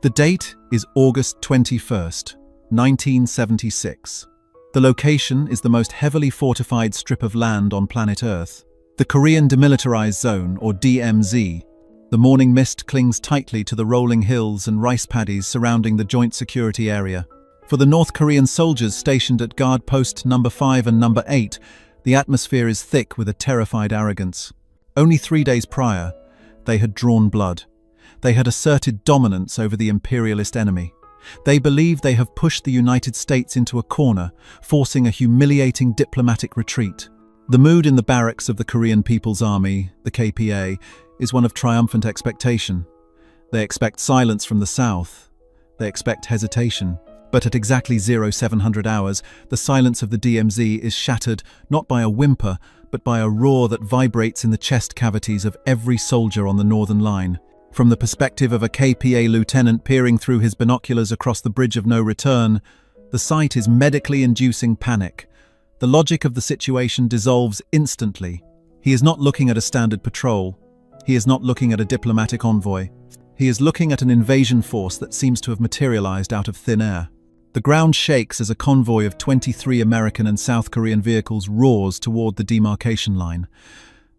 The date is August 21st, 1976. The location is the most heavily fortified strip of land on planet Earth, the Korean Demilitarized Zone, or DMZ. The morning mist clings tightly to the rolling hills and rice paddies surrounding the joint security area. For the North Korean soldiers stationed at guard post number 5 and number 8, the atmosphere is thick with a terrified arrogance. Only 3 days prior, they had drawn blood. They had asserted dominance over the imperialist enemy. They believe they have pushed the United States into a corner, forcing a humiliating diplomatic retreat. The mood in the barracks of the Korean People's Army, the KPA, is one of triumphant expectation. They expect silence from the South. They expect hesitation. But at exactly 0700 hours, the silence of the DMZ is shattered not by a whimper, but by a roar that vibrates in the chest cavities of every soldier on the northern line. From the perspective of a KPA lieutenant peering through his binoculars across the bridge of no return, the sight is medically inducing panic. The logic of the situation dissolves instantly. He is not looking at a standard patrol. He is not looking at a diplomatic envoy. He is looking at an invasion force that seems to have materialized out of thin air. The ground shakes as a convoy of 23 American and South Korean vehicles roars toward the demarcation line.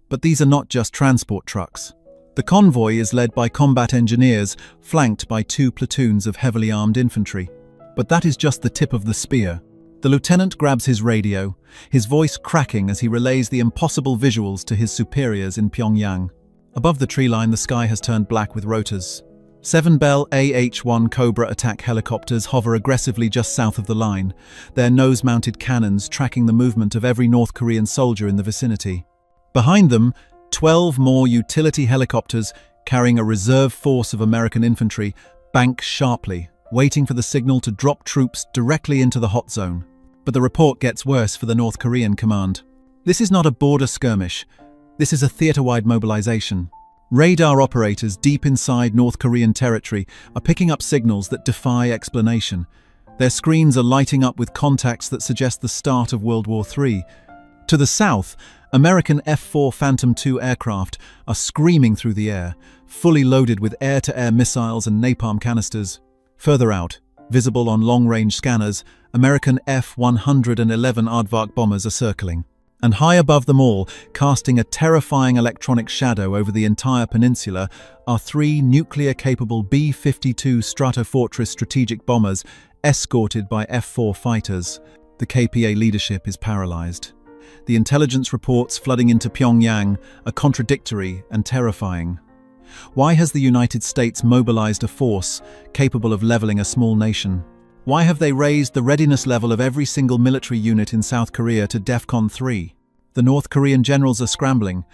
But these are not just transport trucks. The convoy is led by combat engineers, flanked by 2 platoons of heavily armed infantry. But that is just the tip of the spear. The lieutenant grabs his radio, his voice cracking as he relays the impossible visuals to his superiors in Pyongyang. Above the tree line, the sky has turned black with rotors. 7 Bell AH-1 Cobra attack helicopters hover aggressively just south of the line, their nose-mounted cannons tracking the movement of every North Korean soldier in the vicinity. Behind them, 12 more utility helicopters carrying a reserve force of American infantry bank sharply, waiting for the signal to drop troops directly into the hot zone. But the report gets worse for the North Korean command. This is not a border skirmish. This is a theater-wide mobilization. Radar operators deep inside North Korean territory are picking up signals that defy explanation. Their screens are lighting up with contacts that suggest the start of World War III. To the south, American F-4 Phantom II aircraft are screaming through the air, fully loaded with air-to-air missiles and napalm canisters. Further out, visible on long-range scanners, American F-111 Aardvark bombers are circling. And high above them all, casting a terrifying electronic shadow over the entire peninsula, are 3 nuclear-capable B-52 Stratofortress strategic bombers escorted by F-4 fighters. The KPA leadership is paralyzed. The intelligence reports flooding into Pyongyang are contradictory and terrifying. Why has the United States mobilized a force capable of leveling a small nation? Why have they raised the readiness level of every single military unit in South Korea to DEFCON 3? The North Korean generals are scrambling.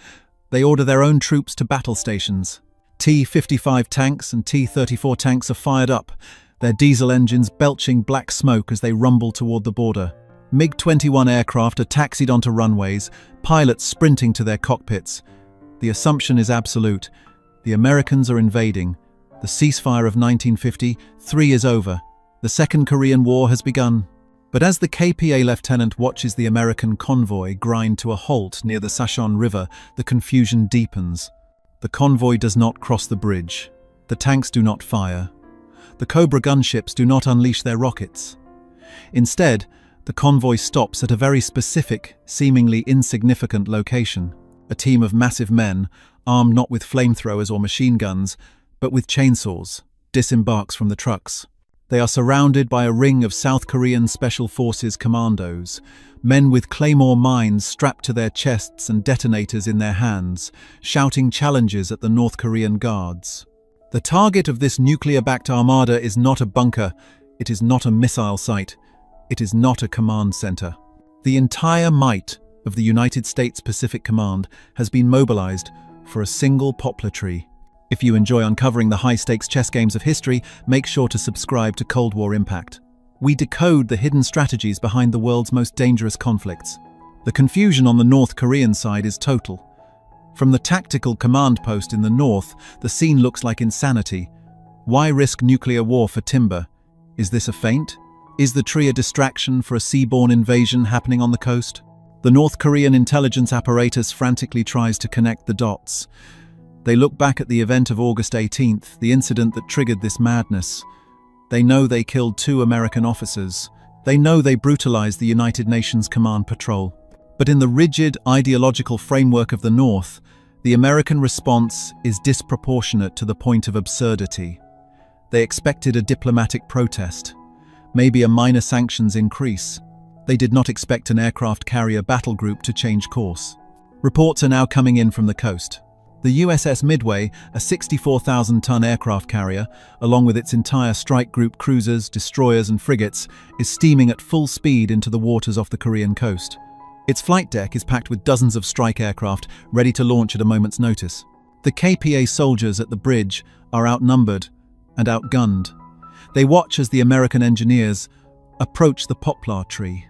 They order their own troops to battle stations. T-55 tanks and T-34 tanks are fired up, their diesel engines belching black smoke as they rumble toward the border. MiG-21 aircraft are taxied onto runways, pilots sprinting to their cockpits. The assumption is absolute. The Americans are invading. The ceasefire of 1953 is over. The Second Korean War has begun. But as the KPA lieutenant watches the American convoy grind to a halt near the Sashon River, the confusion deepens. The convoy does not cross the bridge. The tanks do not fire. The Cobra gunships do not unleash their rockets. Instead, the convoy stops at a very specific, seemingly insignificant location. A team of massive men, armed not with flamethrowers or machine guns, but with chainsaws, disembarks from the trucks. They are surrounded by a ring of South Korean Special Forces commandos, men with claymore mines strapped to their chests and detonators in their hands, shouting challenges at the North Korean guards. The target of this nuclear-backed armada is not a bunker, it is not a missile site, it is not a command center. The entire might of the United States Pacific Command has been mobilized for a single poplar tree. If you enjoy uncovering the high-stakes chess games of history, make sure to subscribe to Cold War Impact. We decode the hidden strategies behind the world's most dangerous conflicts. The confusion on the North Korean side is total. From the tactical command post in the north, the scene looks like insanity. Why risk nuclear war for timber? Is this a feint? Is the tree a distraction for a seaborne invasion happening on the coast? The North Korean intelligence apparatus frantically tries to connect the dots. They look back at the event of August 18th, the incident that triggered this madness. They know they killed 2 American officers. They know they brutalized the United Nations Command Patrol. But in the rigid, ideological framework of the North, the American response is disproportionate to the point of absurdity. They expected a diplomatic protest, maybe a minor sanctions increase. They did not expect an aircraft carrier battle group to change course. Reports are now coming in from the coast. The USS Midway, a 64,000-ton aircraft carrier, along with its entire strike group cruisers, destroyers and frigates, is steaming at full speed into the waters off the Korean coast. Its flight deck is packed with dozens of strike aircraft, ready to launch at a moment's notice. The KPA soldiers at the bridge are outnumbered and outgunned. They watch as the American engineers approach the poplar tree.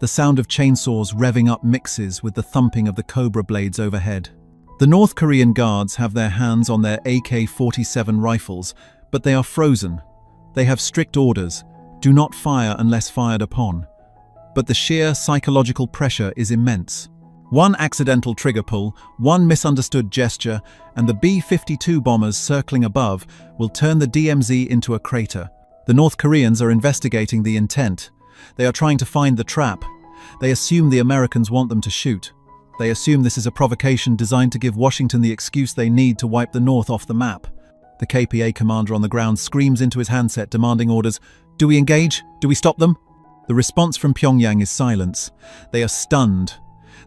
The sound of chainsaws revving up mixes with the thumping of the Cobra blades overhead. The North Korean guards have their hands on their AK-47 rifles, but they are frozen. They have strict orders: do not fire unless fired upon. But the sheer psychological pressure is immense. One accidental trigger pull, one misunderstood gesture, and the B-52 bombers circling above will turn the DMZ into a crater. The North Koreans are investigating the intent. They are trying to find the trap. They assume the Americans want them to shoot. They assume this is a provocation designed to give Washington the excuse they need to wipe the North off the map. The KPA commander on the ground screams into his handset, demanding orders. Do we engage? Do we stop them? The response from Pyongyang is silence. They are stunned.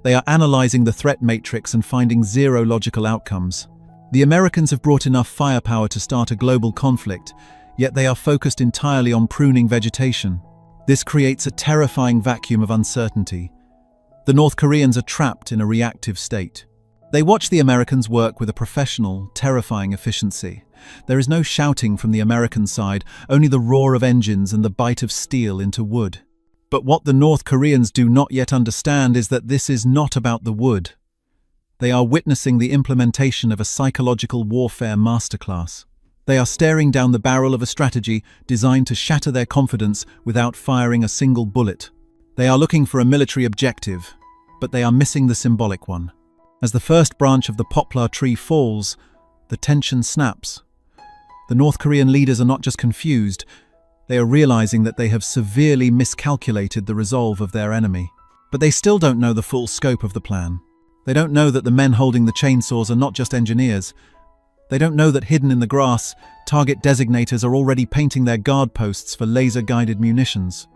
They are analyzing the threat matrix and finding zero logical outcomes. The Americans have brought enough firepower to start a global conflict, yet they are focused entirely on pruning vegetation. This creates a terrifying vacuum of uncertainty. The North Koreans are trapped in a reactive state. They watch the Americans work with a professional, terrifying efficiency. There is no shouting from the American side, only the roar of engines and the bite of steel into wood. But what the North Koreans do not yet understand is that this is not about the wood. They are witnessing the implementation of a psychological warfare masterclass. They are staring down the barrel of a strategy designed to shatter their confidence without firing a single bullet. They are looking for a military objective, but they are missing the symbolic one. As the first branch of the poplar tree falls, the tension snaps. The North Korean leaders are not just confused, they are realizing that they have severely miscalculated the resolve of their enemy. But they still don't know the full scope of the plan. They don't know that the men holding the chainsaws are not just engineers. They don't know that hidden in the grass, target designators are already painting their guard posts for laser-guided munitions.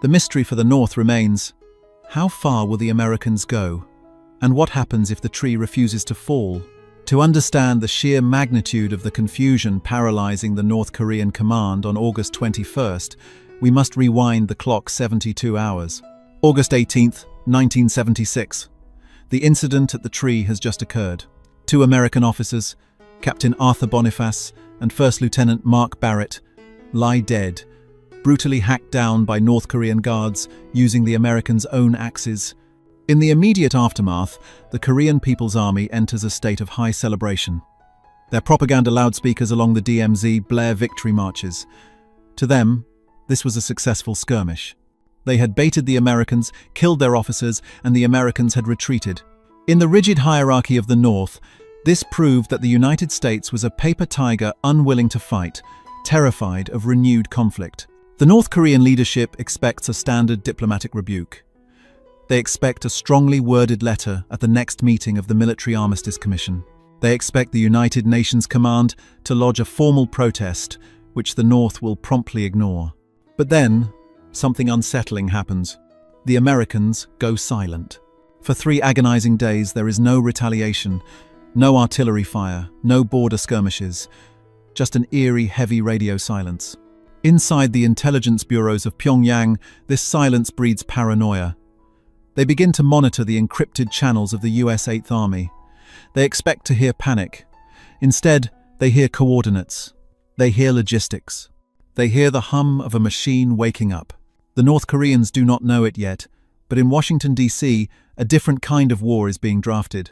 The mystery for the North remains: how far will the Americans go? And what happens if the tree refuses to fall? To understand the sheer magnitude of the confusion paralyzing the North Korean command on August 21st, we must rewind the clock 72 hours. August 18th, 1976. The incident at the tree has just occurred. 2 American officers, Captain Arthur Boniface and First Lieutenant Mark Barrett, lie dead, brutally hacked down by North Korean guards using the Americans' own axes. In the immediate aftermath, the Korean People's Army enters a state of high celebration. Their propaganda loudspeakers along the DMZ blare victory marches. To them, this was a successful skirmish. They had baited the Americans, killed their officers, and the Americans had retreated. In the rigid hierarchy of the North, this proved that the United States was a paper tiger unwilling to fight, terrified of renewed conflict. The North Korean leadership expects a standard diplomatic rebuke. They expect a strongly worded letter at the next meeting of the Military Armistice Commission. They expect the United Nations Command to lodge a formal protest, which the North will promptly ignore. But then, something unsettling happens. The Americans go silent. For 3 agonizing days, there is no retaliation, no artillery fire, no border skirmishes, just an eerie, heavy radio silence. Inside the intelligence bureaus of Pyongyang, this silence breeds paranoia. They begin to monitor the encrypted channels of the US 8th Army. They expect to hear panic. Instead, they hear coordinates. They hear logistics. They hear the hum of a machine waking up. The North Koreans do not know it yet, but in Washington, D.C., a different kind of war is being drafted.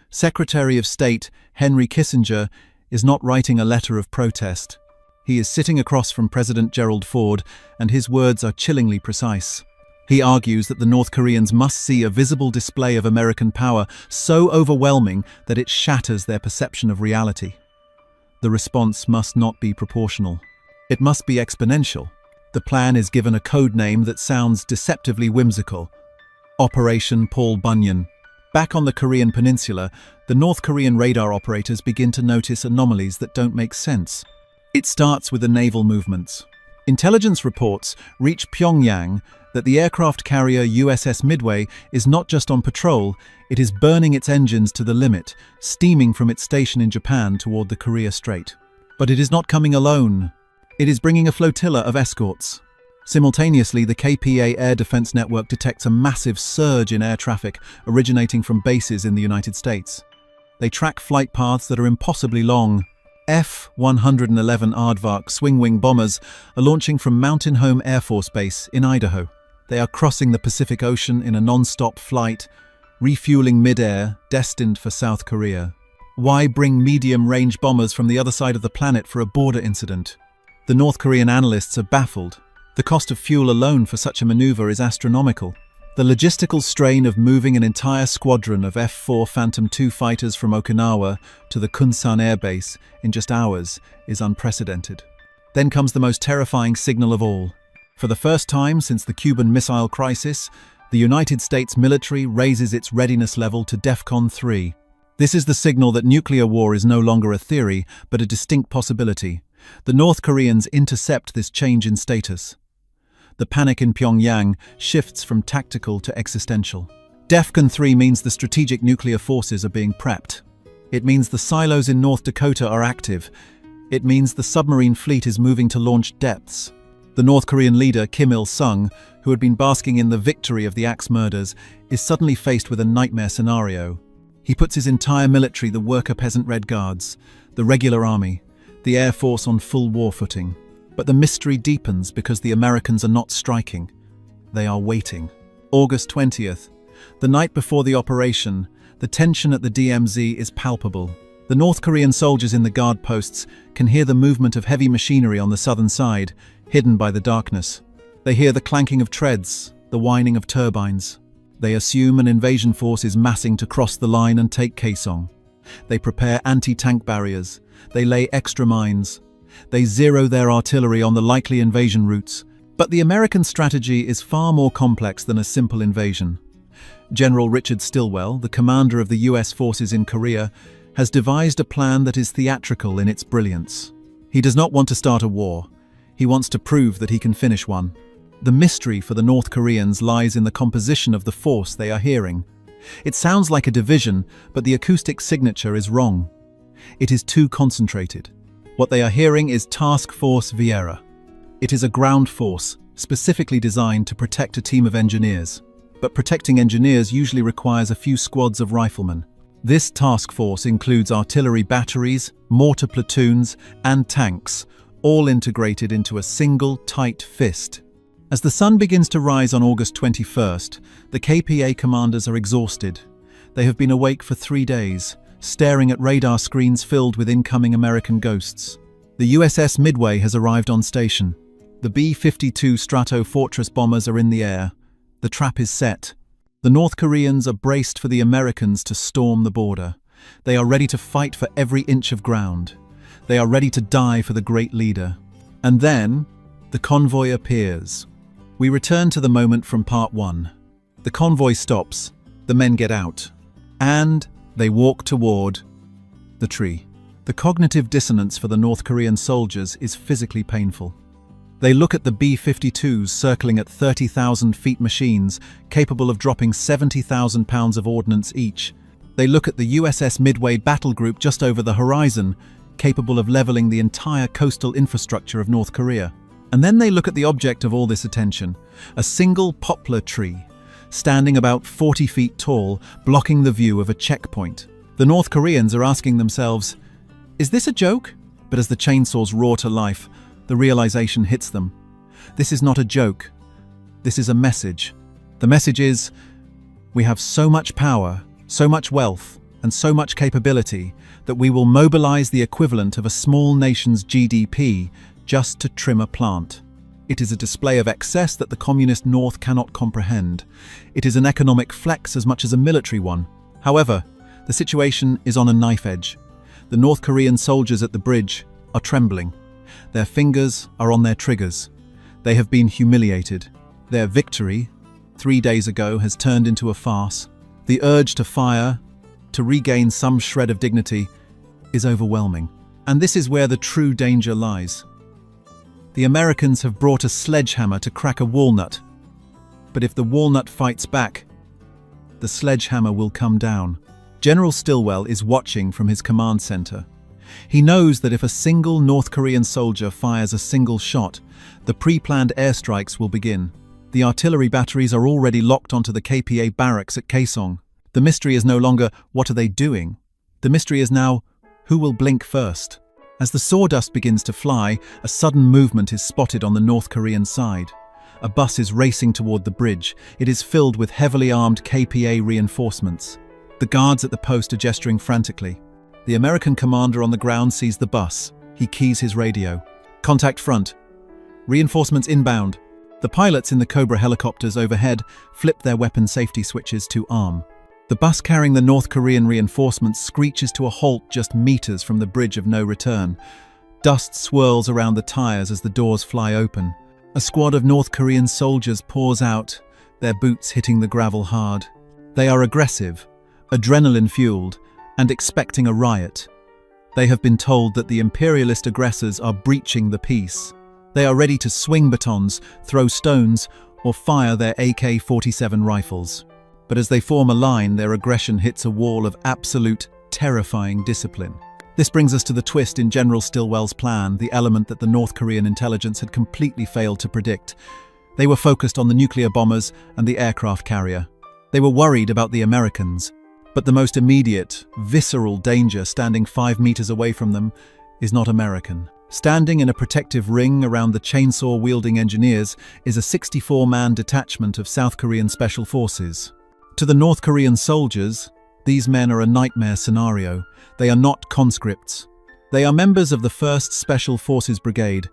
Secretary of State Henry Kissinger is not writing a letter of protest. He is sitting across from President Gerald Ford, and his words are chillingly precise. He argues that the North Koreans must see a visible display of American power so overwhelming that it shatters their perception of reality. The response must not be proportional. It must be exponential. The plan is given a code name that sounds deceptively whimsical: Operation Paul Bunyan. Back on the Korean peninsula, the North Korean radar operators begin to notice anomalies that don't make sense. It starts with the naval movements. Intelligence reports reach Pyongyang that the aircraft carrier USS Midway is not just on patrol, it is burning its engines to the limit, steaming from its station in Japan toward the Korea Strait. But it is not coming alone. It is bringing a flotilla of escorts. Simultaneously, the KPA air defense network detects a massive surge in air traffic originating from bases in the United States. They track flight paths that are impossibly long. F-111 Aardvark swing-wing bombers are launching from Mountain Home Air Force Base in Idaho. They are crossing the Pacific Ocean in a non-stop flight, refueling mid-air, destined for South Korea. Why bring medium-range bombers from the other side of the planet for a border incident? The North Korean analysts are baffled. The cost of fuel alone for such a maneuver is astronomical. The logistical strain of moving an entire squadron of F-4 Phantom II fighters from Okinawa to the Kunsan Air Base in just hours is unprecedented. Then comes the most terrifying signal of all. For the first time since the Cuban Missile Crisis, the United States military raises its readiness level to DEFCON 3. This is the signal that nuclear war is no longer a theory, but a distinct possibility. The North Koreans intercept this change in status. The panic in Pyongyang shifts from tactical to existential. DEFCON 3 means the strategic nuclear forces are being prepped. It means the silos in North Dakota are active. It means the submarine fleet is moving to launch depths. The North Korean leader, Kim Il-sung, who had been basking in the victory of the Axe murders, is suddenly faced with a nightmare scenario. He puts his entire military, the worker peasant Red Guards, the regular army, the Air Force on full war footing. But the mystery deepens because the Americans are not striking. They are waiting. August 20th. The night before the operation, the tension at the DMZ is palpable. The North Korean soldiers in the guard posts can hear the movement of heavy machinery on the southern side, hidden by the darkness. They hear the clanking of treads, the whining of turbines. They assume an invasion force is massing to cross the line and take Kaesong. They prepare anti-tank barriers. They lay extra mines. They zero their artillery on the likely invasion routes. But the American strategy is far more complex than a simple invasion. General Richard Stilwell, the commander of the US forces in Korea, has devised a plan that is theatrical in its brilliance. He does not want to start a war. He wants to prove that he can finish one. The mystery for the North Koreans lies in the composition of the force they are hearing. It sounds like a division, but the acoustic signature is wrong. It is too concentrated. What they are hearing is Task Force Viera. It is a ground force, specifically designed to protect a team of engineers. But protecting engineers usually requires a few squads of riflemen. This task force includes artillery batteries, mortar platoons, and tanks, all integrated into a single, tight fist. As the sun begins to rise on August 21st, the KPA commanders are exhausted. They have been awake for 3 days, staring at radar screens filled with incoming American ghosts. The USS Midway has arrived on station. The B-52 Strato Fortress bombers are in the air. The trap is set. The North Koreans are braced for the Americans to storm the border. They are ready to fight for every inch of ground. They are ready to die for the great leader. And then, the convoy appears. We return to the moment from part 1. The convoy stops, the men get out, and they walk toward the tree. The cognitive dissonance for the North Korean soldiers is physically painful. They look at the B-52s circling at 30,000 feet machines, capable of dropping 70,000 pounds of ordnance each. They look at the USS Midway battle group just over the horizon, capable of leveling the entire coastal infrastructure of North Korea. And then they look at the object of all this attention, a single poplar tree, standing about 40 feet tall, blocking the view of a checkpoint. The North Koreans are asking themselves, is this a joke? But as the chainsaws roar to life, the realization hits them. This is not a joke. This is a message. The message is, we have so much power, so much wealth, and so much capability that we will mobilize the equivalent of a small nation's GDP just to trim a plant. It is a display of excess that the communist North cannot comprehend. It is an economic flex as much as a military one. However, the situation is on a knife edge. The North Korean soldiers at the bridge are trembling. Their fingers are on their triggers. They have been humiliated. Their victory, 3 days ago, has turned into a farce. The urge to fire, to regain some shred of dignity, is overwhelming. And this is where the true danger lies. The Americans have brought a sledgehammer to crack a walnut. But if the walnut fights back, the sledgehammer will come down. General Stilwell is watching from his command center. He knows that if a single North Korean soldier fires a single shot, the pre-planned airstrikes will begin. The artillery batteries are already locked onto the KPA barracks at Kaesong. The mystery is no longer, what are they doing? The mystery is now, who will blink first? As the sawdust begins to fly, a sudden movement is spotted on the North Korean side. A bus is racing toward the bridge. It is filled with heavily armed KPA reinforcements. The guards at the post are gesturing frantically. The American commander on the ground sees the bus. He keys his radio. Contact front. Reinforcements inbound. The pilots in the Cobra helicopters overhead flip their weapon safety switches to arm. The bus carrying the North Korean reinforcements screeches to a halt just meters from the bridge of no return. Dust swirls around the tires as the doors fly open. A squad of North Korean soldiers pours out, their boots hitting the gravel hard. They are aggressive, adrenaline-fueled, and expecting a riot. They have been told that the imperialist aggressors are breaching the peace. They are ready to swing batons, throw stones, or fire their AK-47 rifles. But as they form a line, their aggression hits a wall of absolute, terrifying discipline. This brings us to the twist in General Stilwell's plan, the element that the North Korean intelligence had completely failed to predict. They were focused on the nuclear bombers and the aircraft carrier. They were worried about the Americans. But the most immediate, visceral danger standing 5 meters away from them is not American. Standing in a protective ring around the chainsaw-wielding engineers is a 64-man detachment of South Korean Special Forces. To the North Korean soldiers, these men are a nightmare scenario. They are not conscripts. They are members of the 1st Special Forces Brigade,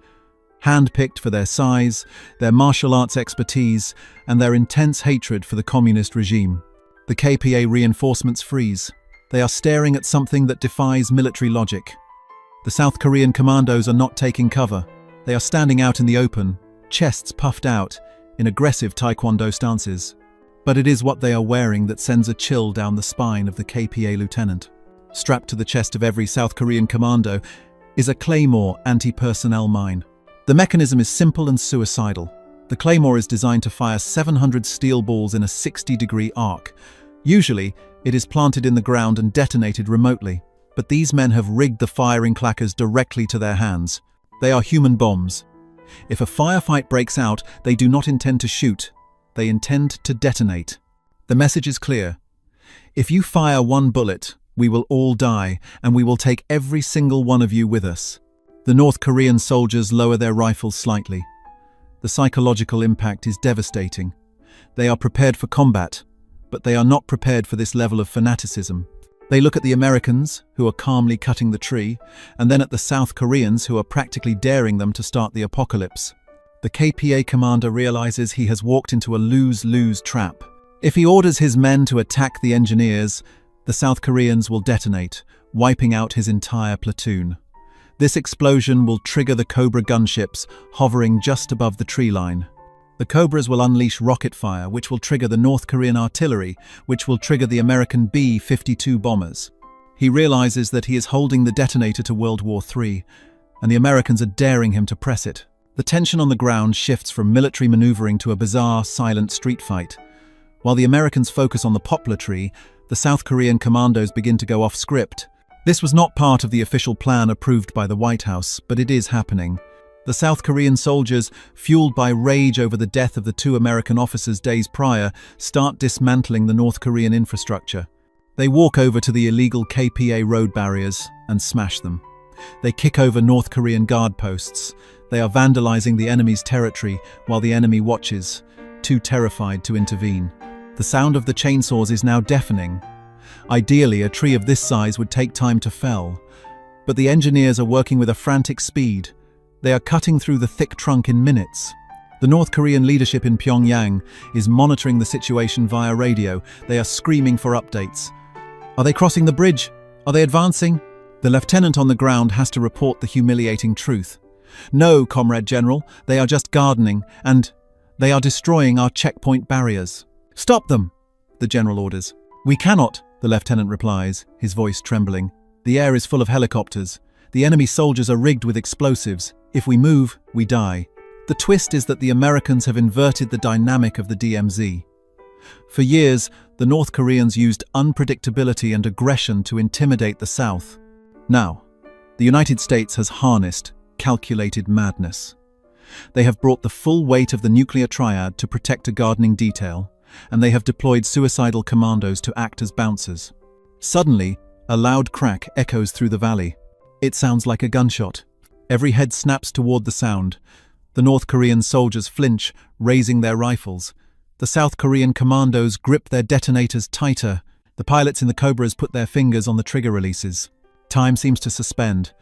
handpicked for their size, their martial arts expertise, and their intense hatred for the communist regime. The KPA reinforcements freeze. They are staring at something that defies military logic. The South Korean commandos are not taking cover. They are standing out in the open, chests puffed out, in aggressive taekwondo stances. But it is what they are wearing that sends a chill down the spine of the KPA lieutenant. Strapped to the chest of every South Korean commando is a Claymore anti-personnel mine. The mechanism is simple and suicidal. The Claymore is designed to fire 700 steel balls in a 60-degree arc. Usually, it is planted in the ground and detonated remotely, but these men have rigged the firing clackers directly to their hands. They are human bombs. If a firefight breaks out, they do not intend to shoot. They intend to detonate. The message is clear. If you fire one bullet, we will all die, and we will take every single one of you with us. The North Korean soldiers lower their rifles slightly. The psychological impact is devastating. They are prepared for combat, but they are not prepared for this level of fanaticism. They look at the Americans, who are calmly cutting the tree, and then at the South Koreans, who are practically daring them to start the apocalypse. The KPA commander realizes he has walked into a lose-lose trap. If he orders his men to attack the engineers, the South Koreans will detonate, wiping out his entire platoon. This explosion will trigger the Cobra gunships hovering just above the tree line. The Cobras will unleash rocket fire, which will trigger the North Korean artillery, which will trigger the American B-52 bombers. He realizes that he is holding the detonator to World War III, and the Americans are daring him to press it. The tension on the ground shifts from military maneuvering to a bizarre, silent street fight. While the Americans focus on the poplar tree, the South Korean commandos begin to go off script. This was not part of the official plan approved by the White House, but it is happening. The South Korean soldiers, fueled by rage over the death of the 2 American officers days prior, start dismantling the North Korean infrastructure. They walk over to the illegal KPA road barriers and smash them. They kick over North Korean guard posts. They are vandalizing the enemy's territory while the enemy watches, too terrified to intervene. The sound of the chainsaws is now deafening. Ideally, a tree of this size would take time to fell, but the engineers are working with a frantic speed. They are cutting through the thick trunk in minutes. The North Korean leadership in Pyongyang is monitoring the situation via radio. They are screaming for updates. Are they crossing the bridge? Are they advancing? The lieutenant on the ground has to report the humiliating truth. No, Comrade General, they are just gardening, and they are destroying our checkpoint barriers. Stop them, the general orders. We cannot, the lieutenant replies, his voice trembling. The air is full of helicopters. The enemy soldiers are rigged with explosives. If we move, we die. The twist is that the Americans have inverted the dynamic of the DMZ. For years, the North Koreans used unpredictability and aggression to intimidate the South. Now, the United States has harnessed calculated madness. They have brought the full weight of the nuclear triad to protect a gardening detail, and they have deployed suicidal commandos to act as bouncers. Suddenly, a loud crack echoes through the valley. It sounds like a gunshot. Every head snaps toward the sound. The North Korean soldiers flinch, raising their rifles. The South Korean commandos grip their detonators tighter. The pilots in the Cobras put their fingers on the trigger releases. Time seems to suspend.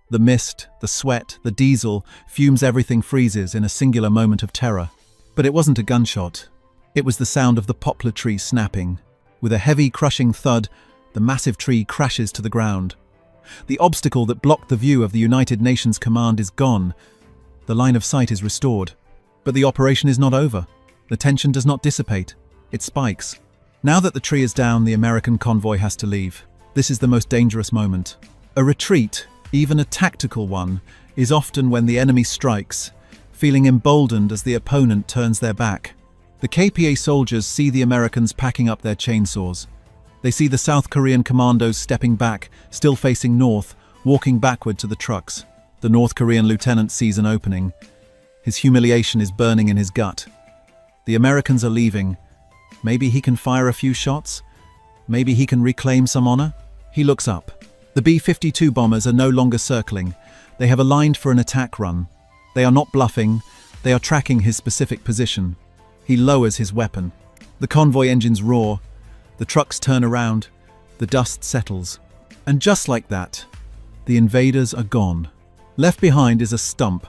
The mist, the sweat, the diesel, fumes, everything freezes in a singular moment of terror. But it wasn't a gunshot. It was the sound of the poplar tree snapping. With a heavy, crushing thud, the massive tree crashes to the ground. The obstacle that blocked the view of the United Nations command is gone. The line of sight is restored. But the operation is not over. The tension does not dissipate. It spikes. Now that the tree is down, the American convoy has to leave. This is the most dangerous moment. A retreat, even a tactical one, is often when the enemy strikes, feeling emboldened as the opponent turns their back. The KPA soldiers see the Americans packing up their chainsaws. They see the South Korean commandos stepping back, still facing north, walking backward to the trucks. The North Korean lieutenant sees an opening. His humiliation is burning in his gut. The Americans are leaving. Maybe he can fire a few shots? Maybe he can reclaim some honor? He looks up. The B-52 bombers are no longer circling. They have aligned for an attack run. They are not bluffing. They are tracking his specific position. He lowers his weapon. The convoy engines roar. The trucks turn around. The dust settles. And just like that, the invaders are gone. Left behind is a stump.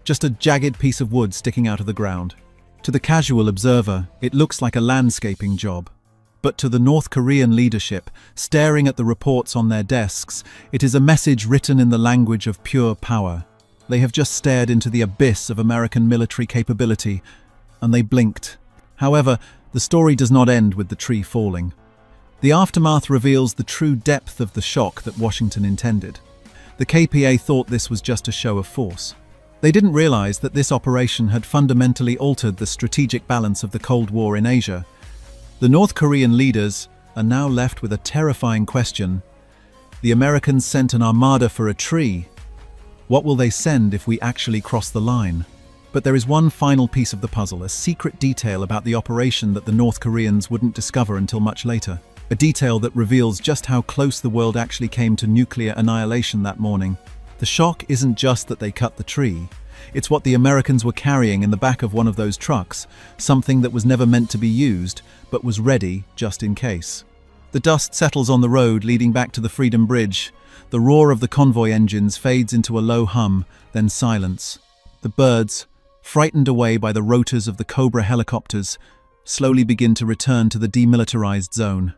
Just a jagged piece of wood sticking out of the ground. To the casual observer, it looks like a landscaping job. But to the North Korean leadership, staring at the reports on their desks, it is a message written in the language of pure power. They have just stared into the abyss of American military capability, and they blinked. However, the story does not end with the tree falling. The aftermath reveals the true depth of the shock that Washington intended. The KPA thought this was just a show of force. They didn't realize that this operation had fundamentally altered the strategic balance of the Cold War in Asia. The North Korean leaders are now left with a terrifying question. The Americans sent an armada for a tree. What will they send if we actually cross the line? But there is one final piece of the puzzle, a secret detail about the operation that the North Koreans wouldn't discover until much later. A detail that reveals just how close the world actually came to nuclear annihilation that morning. The shock isn't just that they cut the tree. It's what the Americans were carrying in the back of one of those trucks, something that was never meant to be used, but was ready just in case. The dust settles on the road leading back to the Freedom Bridge. The roar of the convoy engines fades into a low hum, then silence. The birds, frightened away by the rotors of the Cobra helicopters, slowly begin to return to the demilitarized zone.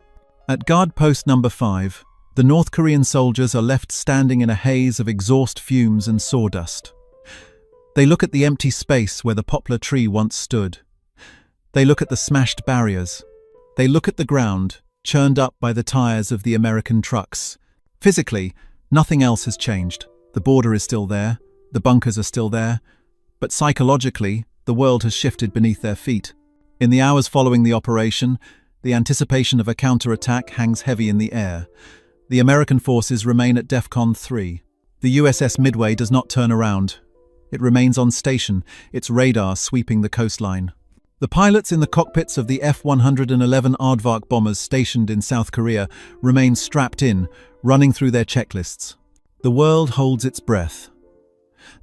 At guard post number 5, the North Korean soldiers are left standing in a haze of exhaust fumes and sawdust. They look at the empty space where the poplar tree once stood. They look at the smashed barriers. They look at the ground, churned up by the tires of the American trucks. Physically, nothing else has changed. The border is still there, the bunkers are still there, but psychologically, the world has shifted beneath their feet. In the hours following the operation, the anticipation of a counterattack hangs heavy in the air. The American forces remain at DEFCON 3. The USS Midway does not turn around. It remains on station, its radar sweeping the coastline. The pilots in the cockpits of the F-111 Aardvark bombers stationed in South Korea remain strapped in, running through their checklists. The world holds its breath.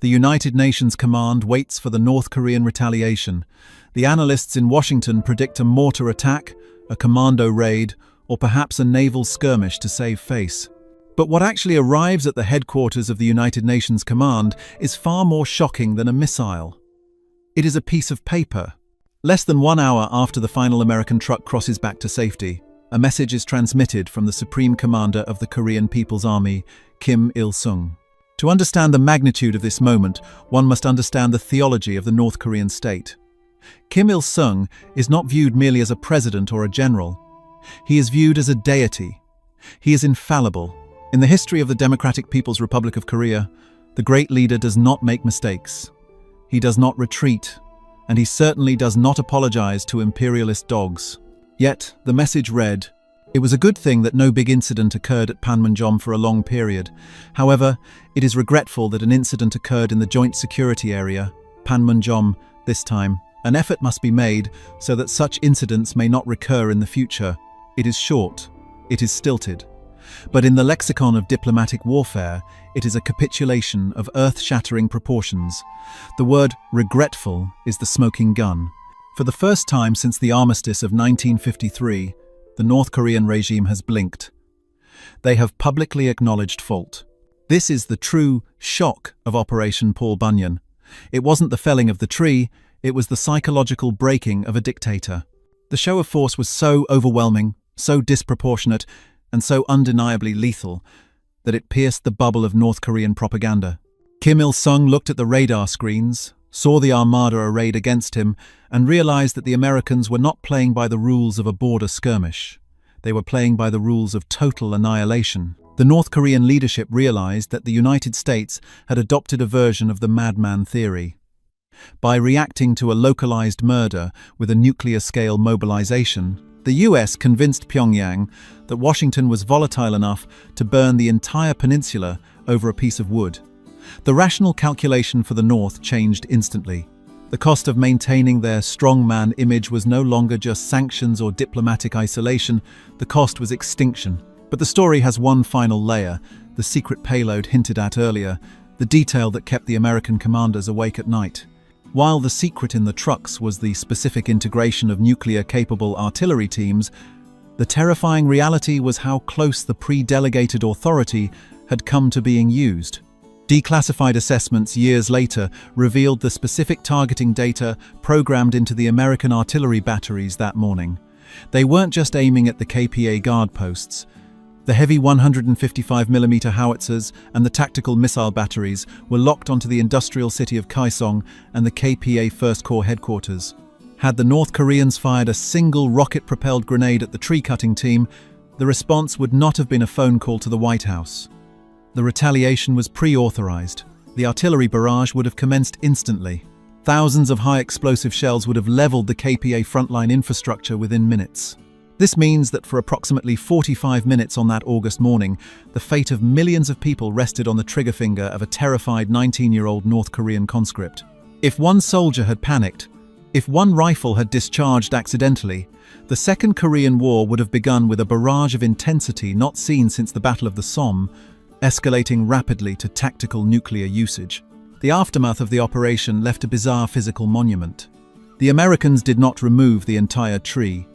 The United Nations Command waits for the North Korean retaliation. The analysts in Washington predict a mortar attack, a commando raid, or perhaps a naval skirmish to save face. But what actually arrives at the headquarters of the United Nations Command is far more shocking than a missile. It is a piece of paper. Less than 1 hour after the final American truck crosses back to safety, a message is transmitted from the Supreme Commander of the Korean People's Army, Kim Il-sung. To understand the magnitude of this moment, one must understand the theology of the North Korean state. Kim Il-sung is not viewed merely as a president or a general. He is viewed as a deity. He is infallible. In the history of the Democratic People's Republic of Korea, the great leader does not make mistakes. He does not retreat, and he certainly does not apologize to imperialist dogs. Yet, the message read, "It was a good thing that no big incident occurred at Panmunjom for a long period. However, it is regretful that an incident occurred in the joint security area, Panmunjom, this time. An effort must be made so that such incidents may not recur in the future. It is short. It is stilted. But in the lexicon of diplomatic warfare, it is a capitulation of earth-shattering proportions. The word regretful is the smoking gun. For the first time since the armistice of 1953, the North Korean regime has blinked. They have publicly acknowledged fault. This is the true shock of Operation Paul Bunyan. It wasn't the felling of the tree, it was the psychological breaking of a dictator. The show of force was so overwhelming, so disproportionate, and so undeniably lethal that it pierced the bubble of North Korean propaganda. Kim Il-sung looked at the radar screens, saw the armada arrayed against him, and realized that the Americans were not playing by the rules of a border skirmish. They were playing by the rules of total annihilation. The North Korean leadership realized that the United States had adopted a version of the madman theory. By reacting to a localized murder with a nuclear-scale mobilization, the US convinced Pyongyang that Washington was volatile enough to burn the entire peninsula over a piece of wood. The rational calculation for the North changed instantly. The cost of maintaining their strongman image was no longer just sanctions or diplomatic isolation, the cost was extinction. But the story has one final layer, the secret payload hinted at earlier, the detail that kept the American commanders awake at night. While the secret in the trucks was the specific integration of nuclear-capable artillery teams, the terrifying reality was how close the pre-delegated authority had come to being used. Declassified assessments years later revealed the specific targeting data programmed into the American artillery batteries that morning. They weren't just aiming at the KPA guard posts. The heavy 155mm howitzers and the tactical missile batteries were locked onto the industrial city of Kaesong and the KPA First Corps headquarters. Had the North Koreans fired a single rocket-propelled grenade at the tree-cutting team, the response would not have been a phone call to the White House. The retaliation was pre-authorized. The artillery barrage would have commenced instantly. Thousands of high-explosive shells would have leveled the KPA frontline infrastructure within minutes. This means that for approximately 45 minutes on that August morning, the fate of millions of people rested on the trigger finger of a terrified 19-year-old North Korean conscript. If one soldier had panicked, if one rifle had discharged accidentally, the Second Korean War would have begun with a barrage of intensity not seen since the Battle of the Somme, escalating rapidly to tactical nuclear usage. The aftermath of the operation left a bizarre physical monument. The Americans did not remove the entire tree.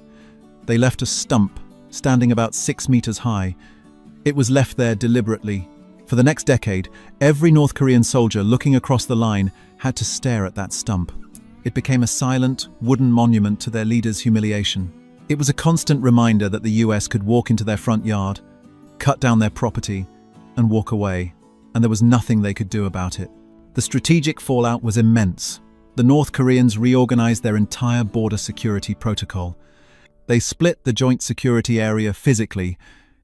They left a stump, standing about 6 meters high. It was left there deliberately. For the next decade, every North Korean soldier looking across the line had to stare at that stump. It became a silent, wooden monument to their leader's humiliation. It was a constant reminder that the US could walk into their front yard, cut down their property, and walk away, and there was nothing they could do about it. The strategic fallout was immense. The North Koreans reorganized their entire border security protocol. They split the joint security area physically,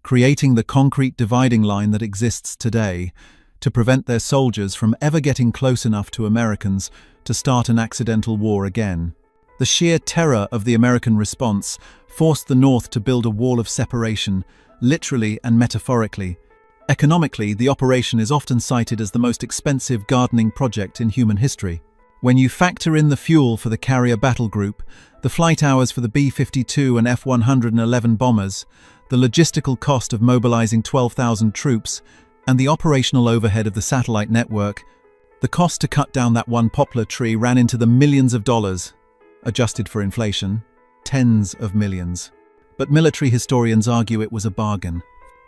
creating the concrete dividing line that exists today to prevent their soldiers from ever getting close enough to Americans to start an accidental war again. The sheer terror of the American response forced the North to build a wall of separation, literally and metaphorically. Economically, the operation is often cited as the most expensive gardening project in human history. When you factor in the fuel for the carrier battle group, the flight hours for the B-52 and F-111 bombers, the logistical cost of mobilizing 12,000 troops, and the operational overhead of the satellite network, the cost to cut down that one poplar tree ran into the millions of dollars. Adjusted for inflation, tens of millions. But military historians argue it was a bargain.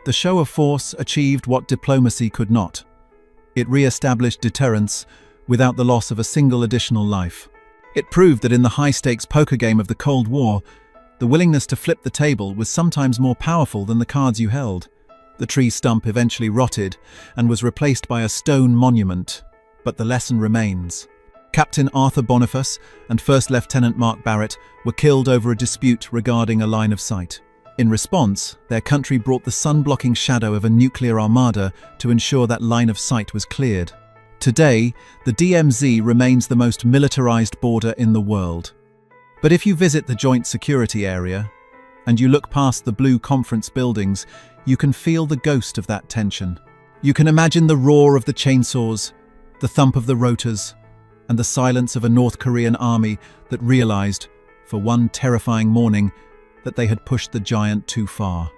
The show of force achieved what diplomacy could not. It re-established deterrence without the loss of a single additional life. It proved that in the high-stakes poker game of the Cold War, the willingness to flip the table was sometimes more powerful than the cards you held. The tree stump eventually rotted and was replaced by a stone monument, but the lesson remains. Captain Arthur Boniface and First Lieutenant Mark Barrett were killed over a dispute regarding a line of sight. In response, their country brought the sun-blocking shadow of a nuclear armada to ensure that line of sight was cleared. Today, the DMZ remains the most militarized border in the world. But if you visit the Joint Security Area, and you look past the blue conference buildings, you can feel the ghost of that tension. You can imagine the roar of the chainsaws, the thump of the rotors, and the silence of a North Korean army that realized, for one terrifying morning, that they had pushed the giant too far.